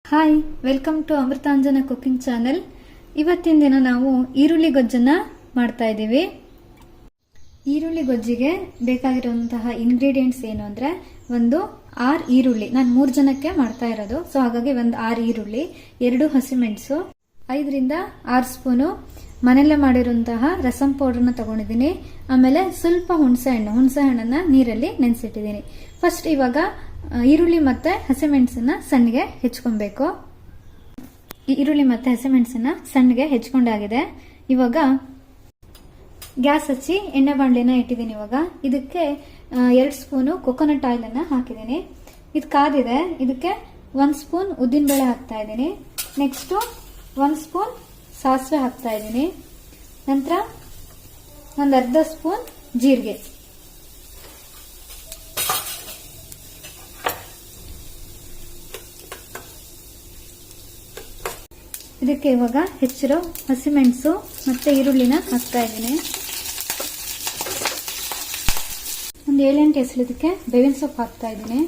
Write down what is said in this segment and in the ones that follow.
Hi, welcome to Amrutanjan cooking channel. ಇವತ್ತಿನ ದಿನ ನಾವು ಈರುಳ್ಳಿ ಗೊಜ್ಜನ್ನ ಮಾಡ್ತಾ ಇದ್ದೀವಿ. ಈರುಳ್ಳಿ ಗೊಜ್ಜಿಗೆ ಬೇಕಾಗಿರುವಂತಹ ಇಂಗ್ರೀಡಿಯೆಂಟ್ಸ್ ಏನು ಅಂದ್ರೆ, ಒಂದು 6 ಈರುಳ್ಳಿ. ನಾನು 3 ಜನಕ್ಕೆ ಮಾಡ್ತಾ ಇರೋದು, ಸೊ ಹಾಗಾಗಿ ಒಂದು 6 ಈರುಳ್ಳಿ, 2 ಹಸಿಮೆಣಸು, 5 ರಿಂದ 6 ಸ್ಪೂನು ಮನೆಯಲ್ಲೇ ಮಾಡಿರುವಂತಹ ರಸಂ ಪೌಡರ್ನ ತಗೊಂಡಿದ್ದೀನಿ. ಆಮೇಲೆ ಸ್ವಲ್ಪ ಹುಣಸೆ ಹಣ್ಣನ್ನ ನೀರಲ್ಲಿ ನೆನೆಸಿಟ್ಟಿದ್ದೀನಿ. ಫಸ್ಟ್ ಇವಾಗ ಈರುಳ್ಳಿ ಮತ್ತೆ ಹಸಿಮೆಣಸನ್ನ ಸಣ್ಣಗೆ ಹೆಚ್ಕೊಬೇಕು. ಈರುಳ್ಳಿ ಮತ್ತೆ ಹಸಿಮೆಣಸನ್ನ ಸಣ್ಣಗೆ ಹೆಚ್ಕೊಂಡಾಗಿದೆ. ಇವಾಗ ಗ್ಯಾಸ್ ಹಚ್ಚಿ ಎಣ್ಣೆ ಬಾಣಲಿನ ಇಟ್ಟಿದ್ದೀನಿ. ಇವಾಗ ಇದಕ್ಕೆ 2 ಸ್ಪೂನು ಕೊಕೊನಟ್ ಆಯಿಲ್ ಅನ್ನ ಹಾಕಿದ್ದೀನಿ. ಇದು ಕಾದಿದೆ. ಇದಕ್ಕೆ 1 ಸ್ಪೂನ್ ಉದ್ದಿನ ಬೇಳೆ ಹಾಕ್ತಾ ಇದ್ದೀನಿ. ನೆಕ್ಸ್ಟ್ 1 ಸ್ಪೂನ್ ಸಾಸಿವೆ ಹಾಕ್ತಾ ಇದ್ದೀನಿ. ನಂತರ ಒಂದು ಅರ್ಧ ಸ್ಪೂನ್ ಜೀರಿಗೆ. ಇದಕ್ಕೆ ಇವಾಗ ಹೆಚ್ಚಿರೋ ಹಸಿಮೆಣಸು ಮತ್ತೆ ಈರುಳ್ಳಿನ ಹಾಕ್ತಾ ಇದ್ದೀನಿ. ಒಂದು 7-8 ಎಸಳು ಇದಕ್ಕೆ ಬೇವಿನ ಸೊಪ್ಪು ಹಾಕ್ತಾ ಇದ್ದೀನಿ.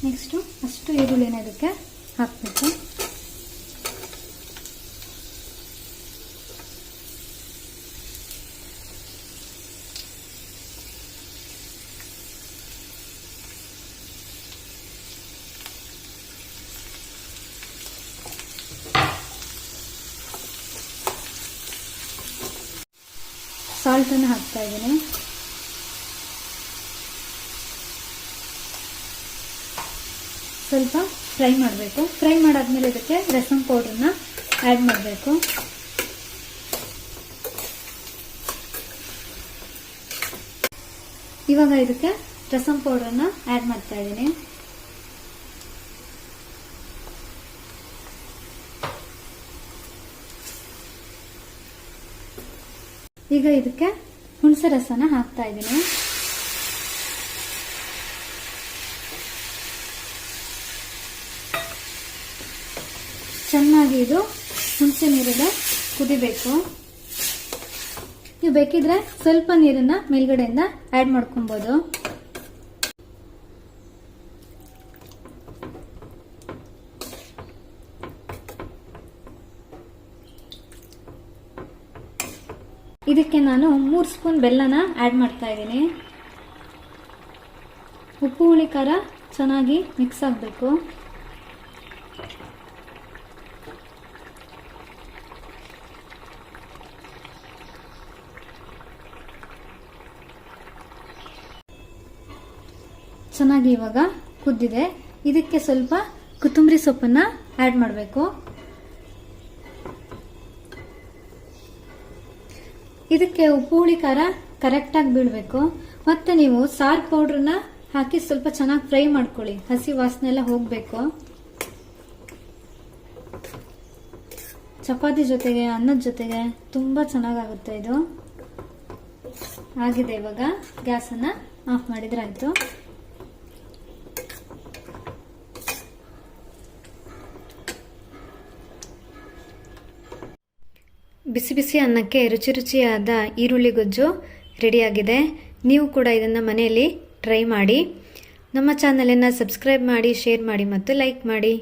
ನೆಕ್ಸ್ಟ್ ಅಷ್ಟು ಈರುಳ್ಳಿನ ಇದಕ್ಕೆ ಹಾಕ್ಬೇಕು. ಸಾಲ್ಟ್ ಅನ್ನು ಹಾಕ್ತಾ ಇದ್ದೀನಿ. ಸ್ವಲ್ಪ ಫ್ರೈ ಮಾಡಬೇಕು. ಫ್ರೈ ಮಾಡಾದ್ಮೇಲೆ ಇದಕ್ಕೆ ರಸಂ ಪೌಡರ್ನ ಆಡ್ ಮಾಡಬೇಕು. ಇವಾಗ ಇದಕ್ಕೆ ರಸಂ ಪೌಡರ್ನ ಆಡ್ ಮಾಡ್ತಾ ಇದ್ದೀನಿ. ಈಗ ಇದಕ್ಕೆ ಹುಣಸೆ ರಸನ ಹಾಕ್ತಾ ಇದ್ದೀನಿ. ಚೆನ್ನಾಗಿ ಇದು ಹುಣಸೆ ನೀರಿಗೆ ಕುದಿಬೇಕು. ನೀವು ಬೇಕಿದ್ರೆ ಸ್ವಲ್ಪ ನೀರನ್ನ ಮೇಲ್ಗಡೆಯಿಂದ ಆಡ್ ಮಾಡ್ಕೊಬಹುದು. ಇದಕ್ಕೆ ನಾನು 3 ಸ್ಪೂನ್ ಬೆಲ್ಲನ ಆಡ್ ಮಾಡ್ತಾ ಇದ್ದೀನಿ. ಉಪ್ಪು ಹುಳಿ ಖಾರ ಚೆನ್ನಾಗಿ ಮಿಕ್ಸ್ ಆಗಬೇಕು. ಚೆನ್ನಾಗಿ ಇವಾಗ ಕುದ್ದಿದೆ. ಇದಕ್ಕೆ ಸ್ವಲ್ಪ ಕೊತ್ತಂಬರಿ ಸೊಪ್ಪನ್ನ ಆಡ್ ಮಾಡಬೇಕು. ಇದಕ್ಕೆ ಉಪ್ಪು ಹುಳಿ ಖಾರ ಕರೆಕ್ಟ್ ಆಗಿ ಬೀಳ್ಬೇಕು. ಮತ್ತೆ ನೀವು ಸಾರ್ ಪೌಡರ್ನ ಹಾಕಿ ಸ್ವಲ್ಪ ಚೆನ್ನಾಗಿ ಫ್ರೈ ಮಾಡ್ಕೊಳ್ಳಿ. ಹಸಿ ವಾಸನೆ ಎಲ್ಲ ಹೋಗ್ಬೇಕು. ಚಪಾತಿ ಜೊತೆಗೆ, ಅನ್ನದ ಜೊತೆಗೆ ತುಂಬಾ ಚೆನ್ನಾಗಾಗುತ್ತೆ ಇದು. ಆಗಿದೆ. ಇವಾಗ ಗ್ಯಾಸ್ ಅನ್ನ ಆಫ್ ಮಾಡಿದ್ರೆ ಆಯ್ತು. ಬಿಸಿ ಬಿಸಿ ಅನ್ನಕ್ಕೆ ರುಚಿ ರುಚಿಯಾದ ಈರುಳ್ಳಿ ಗೊಜ್ಜು ರೆಡಿಯಾಗಿದೆ. ನೀವು ಕೂಡ ಇದನ್ನು ಮನೆಯಲ್ಲಿ ಟ್ರೈ ಮಾಡಿ. ನಮ್ಮ ಚಾನಲನ್ನು ಸಬ್ಸ್ಕ್ರೈಬ್ ಮಾಡಿ, ಶೇರ್ ಮಾಡಿ ಮತ್ತು ಲೈಕ್ ಮಾಡಿ.